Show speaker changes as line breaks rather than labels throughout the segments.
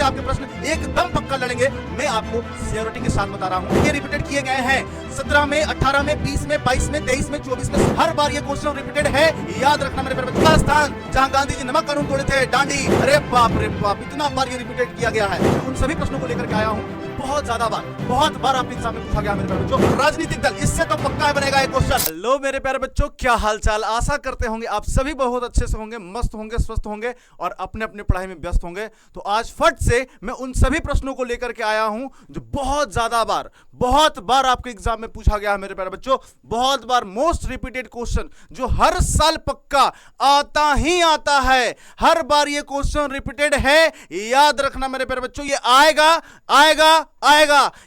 आपके प्रश्न एकदम पक्का लड़ेंगे, मैं आपको सियोरिटी के साथ बता रहा हूं। ये रिपीटेड किए गए हैं 17 में, 18 में, 20 में, 22 में, 23 में, 24 में, हर बार ये क्वेश्चन रिपीटेड है। याद रखना मेरे प्यारे बच्चों, स्थान जहां गांधी जी नमक कानून तोड़े थे, डांडी, अरे बाप रे बाप, इतना बार ये रिपीटेड किया गया है। उन सभी प्रश्नों को लेकर के आया हूं, बहुत बार आपके एग्जाम में पूछा गया मेरे प्यारे बच्चों। राजनीतिक दल, इससे तो पक्का बनेगा एक क्वेश्चन। हेलो मेरे प्यारे बच्चों, क्या हालचाल? आशा करते होंगे आप सभी बहुत अच्छे से होंगे, मस्त होंगे, स्वस्थ होंगे और अपने अपने पढ़ाई में व्यस्त होंगे। तो आज फट से मैं उन सभी प्रश्नों को लेकर के आया हूं जो बहुत बार आपके एग्जाम में पूछा गया है मेरे प्यारे बच्चों। बहुत बार मोस्ट रिपीटेड क्वेश्चन जो हर साल पक्का आता ही आता है। हर बार ये क्वेश्चन रिपीटेड है। याद रखना मेरे प्यारे बच्चों, ये आएगा।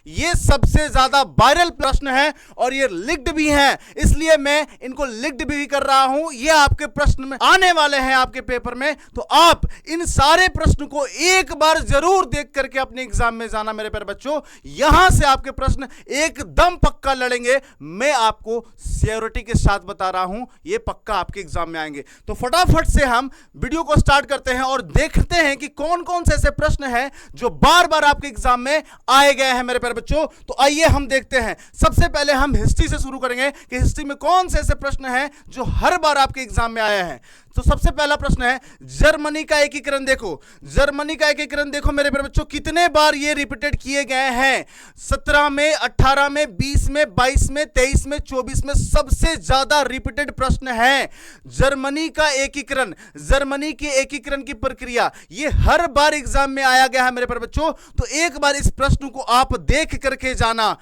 ये सबसे ज्यादा वायरल प्रश्न है और ये लिक्ड भी है, इसलिए मैं इनको लिक्ड भी कर रहा हूं। ये आपके प्रश्न में आने वाले हैं आपके पेपर में, तो आप इन सारे प्रश्न को एक बार जरूर देख करके अपने एग्जाम में जाना मेरे प्यारे बच्चों। यहां से आपके प्रश्न एकदम पक्का लड़ेंगे, मैं आपको सियोरिटी के साथ बता रहा हूं, ये पक्का आपके एग्जाम में आएंगे। तो फटाफट से हम वीडियो को स्टार्ट करते हैं और देखते हैं कि कौन कौन से ऐसे प्रश्न हैं जो बार बार आपके एग्जाम में आए गए हैं मेरे प्यारे बच्चों। तो आइए हम देखते हैं। सबसे पहले हम हिस्ट्री से शुरू करेंगे कि हिस्ट्री में कौन से ऐसे प्रश्न हैं जो हर बार आपके एग्जाम में आए हैं। तो सबसे पहला प्रश्न है जर्मनी का एकीकरण देखो। जर्मनी का एकीकरण देखो मेरे प्यारे बच्चों, कितने बार ये रिपीटेड किए गए हैं। 17 में, 18 में, 20 में, 22 में, 23 में, 24 में सबसे ज्यादा रिपीटेड प्रश्न है जर्मनी का एकीकरण। जर्मनी के एकीकरण की प्रक्रिया ये हर बार एग्जाम में आया गया है मेरे प्यारे बच्चों। तो एक बार इस प्रश्न को आप देख करके जाना।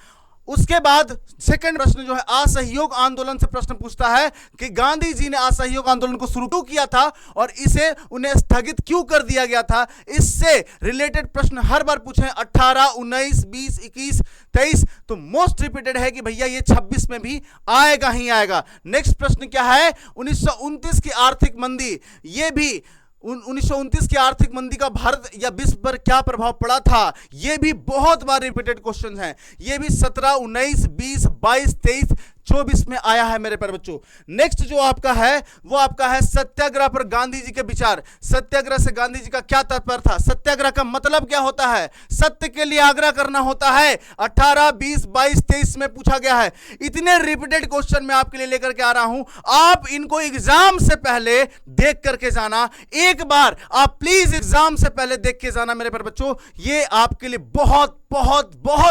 उसके बाद सेकंड प्रश्न जो है असहयोग आंदोलन से प्रश्न पूछता है कि गांधी जी ने असहयोग आंदोलन को शुरू क्यों किया था और इसे उन्हें स्थगित क्यों कर दिया गया था। इससे रिलेटेड प्रश्न हर बार पूछे 18, 19, 20, 21, 23। तो मोस्ट रिपीटेड है कि भैया ये 26 में भी आएगा ही आएगा। नेक्स्ट प्रश्न क्या है 1929 की आर्थिक मंदी। ये भी 1929 की आर्थिक मंदी का भारत या विश्व पर क्या प्रभाव पड़ा था, यह भी बहुत बार रिपीटेड क्वेश्चन है। यह भी 17, 19, 20, 22, 23, 24 में आया है मेरे प्यारे बच्चों। नेक्स्ट जो आपका है वो आपका है सत्याग्रह पर गांधी जी के विचार। सत्याग्रह से गांधी जी का क्या तात्पर्य था, सत्याग्रह का मतलब क्या होता है, सत्य के लिए आग्रह करना होता है। 18, 20, 22, 23 में पूछा गया है। इतने रिपीटेड क्वेश्चन मैं आपके लिए लेकर के आ रहा हूं, आप इनको एग्जाम से पहले देख करके जाना। एक बार आप प्लीज एग्जाम से पहले देख के जाना मेरे प्यारे बच्चों, ये आपके लिए बहुत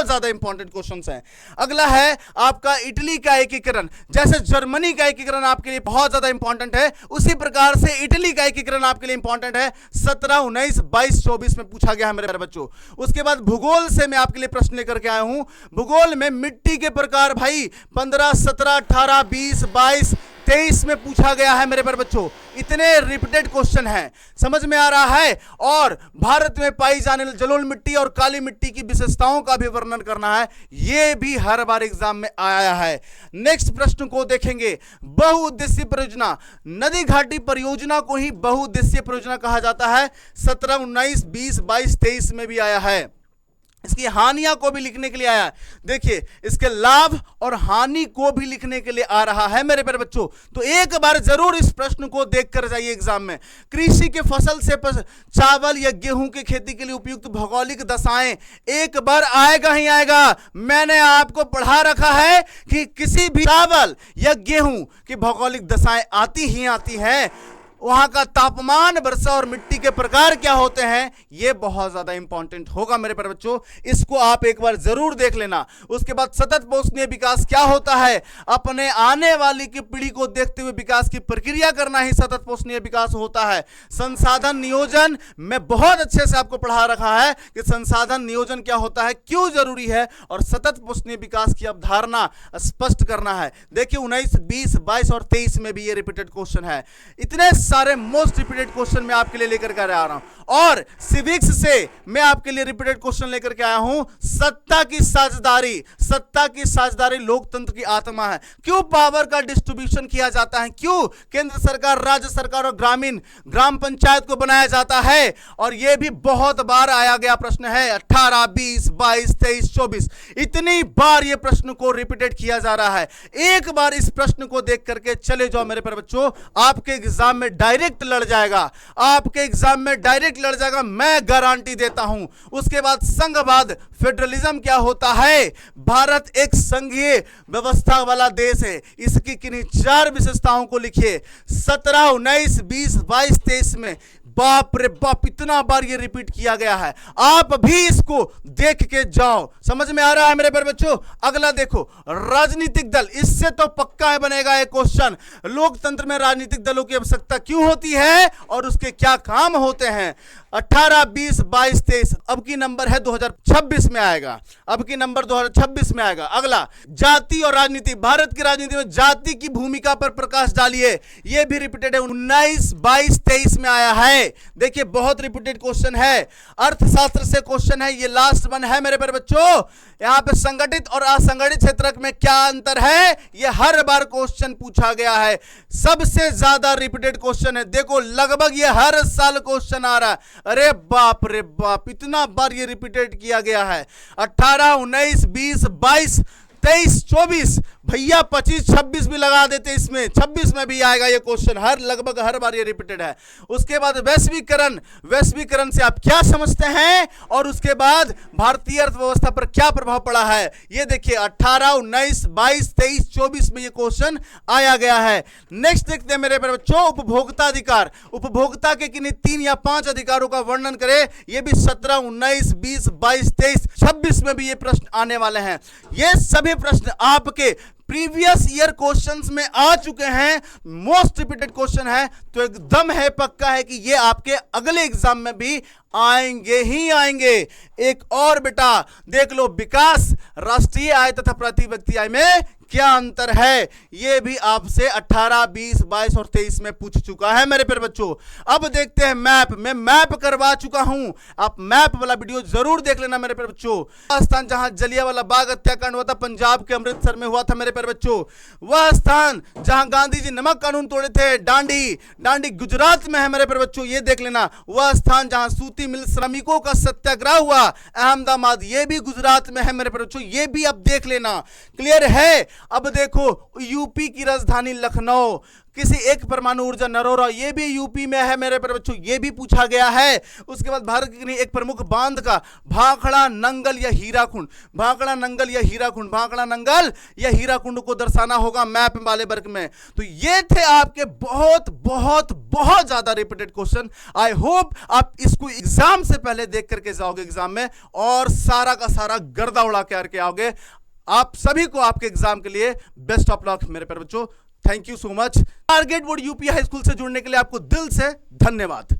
ज्यादा इंपॉर्टेंट क्वेश्चंस हैं। अगला है आपका इटली का एकीकरण। जैसे जर्मनी का एकीकरण आपके लिए बहुत ज्यादा इंपॉर्टेंट है, उसी प्रकार से इटली का एकीकरण आपके लिए इंपॉर्टेंट है। 17, 19, 22, 24 में पूछा गया है मेरे बच्चों। उसके बाद भूगोल से मैं आपके लिए प्रश्न लेकर के आया हूं। भूगोल में मिट्टी के प्रकार भाई 15, 17, 18, 20, 22, 23 में पूछा गया है मेरे प्यारे बच्चों। इतने रिपीटेड क्वेश्चन हैं, समझ में आ रहा है। और भारत में पाई जाने वाली जलोढ़ मिट्टी और काली मिट्टी की विशेषताओं का भी वर्णन करना है, यह भी हर बार एग्जाम में आया है। नेक्स्ट प्रश्न को देखेंगे, बहुउद्देशीय परियोजना। नदी घाटी परियोजना को ही बहुउद्देशीय परियोजना कहा जाता है। 17, 19, 20, 22, 23 में भी आया है। इसकी हानियां को भी लिखने के लिए आया है। देखिए इसके लाभ और हानि को भी लिखने के लिए आ रहा है मेरे प्यारे बच्चों। तो एक बार जरूर इस प्रश्न को देखकर जाइए एग्जाम में। कृषि के फसल से चावल या गेहूं की खेती के लिए उपयुक्त भौगोलिक दशाएं, एक बार आएगा ही आएगा। मैंने आपको पढ़ा रखा है कि किसी भी चावल या गेहूं की भौगोलिक दशाएं आती ही आती हैं। वहां का तापमान, वर्षा और मिट्टी के प्रकार क्या होते हैं, यह बहुत ज्यादा इंपॉर्टेंट होगा मेरे प्यारे बच्चों। इसको आप एक बार जरूर देख लेना। उसके बाद सतत पोषणीय विकास क्या होता है, अपने आने वाली की पीढ़ी को देखते हुए विकास की प्रक्रिया करना ही सतत पोषणीय विकास होता है। संसाधन नियोजन मैं बहुत अच्छे से आपको पढ़ा रखा है कि संसाधन नियोजन क्या होता है, क्यों जरूरी है, और सतत पोषणीय विकास की अवधारणा स्पष्ट करना है। देखिए 19, 20, 22 और 23 में भी ये रिपीटेड क्वेश्चन है। इतने सारे मोस्ट रिपीटेड क्वेश्चन मैं आपके लिए लेकर के आ रहा हूं। और सिविक्स से मैं आपके लिए रिपीटेड क्वेश्चन लेकर के आया हूं, सत्ता की साझेदारी। सत्ता की साझेदारी लोकतंत्र की आत्मा है। क्यों पावर का डिस्ट्रीब्यूशन किया जाता है, क्यों केंद्र सरकार, राज्य सरकार और ग्राम पंचायत को बनाया जाता है। और यह भी बहुत बार आया गया प्रश्न है, 18, 20, 22, 23, 24, इतनी बार यह प्रश्न को रिपीटेड किया जा रहा है। एक बार इस प्रश्न को देख करके चले जाओ मेरे प्यारे बच्चों, आपके एग्जाम में डायरेक्ट लड़ जाएगा, आपके एग्जाम में डायरेक्ट लड़ जाएगा, मैं गारंटी देता हूं। उसके बाद संघवाद, फेडरलिज्म क्या होता है? भारत एक संघीय व्यवस्था वाला देश है। इसकी किन्हीं 4 विशेषताओं को लिखिए। 17, 19, 20, 22, 23 में बाप रे बाप इतना बार ये रिपीट किया गया है। आप भी इसको देख के जाओ, समझ में आ रहा है मेरे प्यारे बच्चों। अगला देखो, राजनीतिक दल, इससे तो पक्का है बनेगा एक क्वेश्चन। लोकतंत्र में राजनीतिक दलों की आवश्यकता क्यों होती है और उसके क्या काम होते हैं? 18, 20, 22, 23 अब की नंबर है 2026 में आएगा, अब की नंबर 2026 में आएगा। अगला, जाति और राजनीति, भारत की राजनीति में जाति की भूमिका पर प्रकाश डालिए। यह भी रिपीटेड है, 19, 22, 23 में आया है। देखिए बहुत रिपीटेड क्वेश्चन है। अर्थशास्त्र से क्वेश्चन है, ये लास्ट वन है मेरे प्यारे बच्चों। यहां पे संगठित और असंगठित क्षेत्र में क्या अंतर है, ये हर बार क्वेश्चन पूछा गया है। सबसे ज्यादा रिपीटेड क्वेश्चन है, देखो लगभग ये हर साल क्वेश्चन आ रहा है। अरे बाप रे बाप, इतना बार ये रिपीटेड किया गया है। 18, 19, 20, 22, 23, 24, भैया 25, 26 भी लगा देते इसमें, 26 में भी आएगा ये क्वेश्चन, लगभग हर बार ये रिपीटेड है। उसके बाद वैश्वीकरण, वैश्वीकरण से आप क्या समझते हैं और उसके बाद भारतीय अर्थव्यवस्था पर क्या प्रभाव पड़ा है, ये देखिए 18, 19, 22, 23, 24 में ये क्वेश्चन आया गया है। नेक्स्ट देखते हैं मेरे प्यारे बच्चों, उपभोक्ता अधिकार। उपभोक्ता के किन्हीं 3 या 5 अधिकारों का वर्णन करें। ये भी 17, 19, 20, 22, 23, 26 में भी ये प्रश्न आने वाले हैं। ये सभी प्रश्न आपके प्रीवियस ईयर क्वेश्चंस में आ चुके हैं, मोस्ट रिपीटेड क्वेश्चन है, तो एकदम है पक्का है कि ये आपके अगले एग्जाम में भी आएंगे ही आएंगे। एक और बेटा देख लो, विकास, राष्ट्रीय आय तथा प्रति व्यक्ति आय में क्या अंतर है, ये भी आपसे 18, 20, 22 और 23 में पूछ चुका है मेरे प्यारे बच्चों। अब देखते हैं मैप, मैं मैप करवा चुका हूं, आप मैप वाला वीडियो जरूर देख लेना मेरे प्यारे बच्चों। वह स्थान जहां जलियांवाला बाग हत्याकांड हुआ था, पंजाब के अमृतसर में हुआ था मेरे प्यारे बच्चों। वह स्थान जहां गांधी जी नमक कानून तोड़े थे, दांडी, दांडी गुजरात में है मेरे प्यारे बच्चों, ये देख लेना। वह स्थान जहां सूती मिल श्रमिकों का सत्याग्रह हुआ, अहमदाबाद, ये भी गुजरात में है मेरे प्यारे बच्चों, ये भी अब देख लेना। क्लियर है? अब देखो, यूपी की राजधानी लखनऊ, किसी एक परमाणु ऊर्जा नरोरा, ये भी यूपी में है मेरे प्यारे बच्चों, ये भी पूछा गया है। उसके बाद भारत की एक प्रमुख बांध का भाखड़ा नंगल या हीराकुंड, भाखड़ा नंगल या हीराकुंड, भाखड़ा नंगल या हीराकुंड को दर्शाना होगा मैप वाले वर्ग में। तो ये थे आपके बहुत बहुत बहुत ज्यादा रिपीटेड क्वेश्चन। आई होप आप इसको एग्जाम से पहले देख करके जाओगे एग्जाम में और सारा का सारा गर्दा उड़ा के आओगे। आप सभी को आपके एग्जाम के लिए बेस्ट ऑफ लक मेरे प्यारे बच्चों। Thank you so much. Target board UP high school से जुड़ने के लिए आपको दिल से धन्यवाद।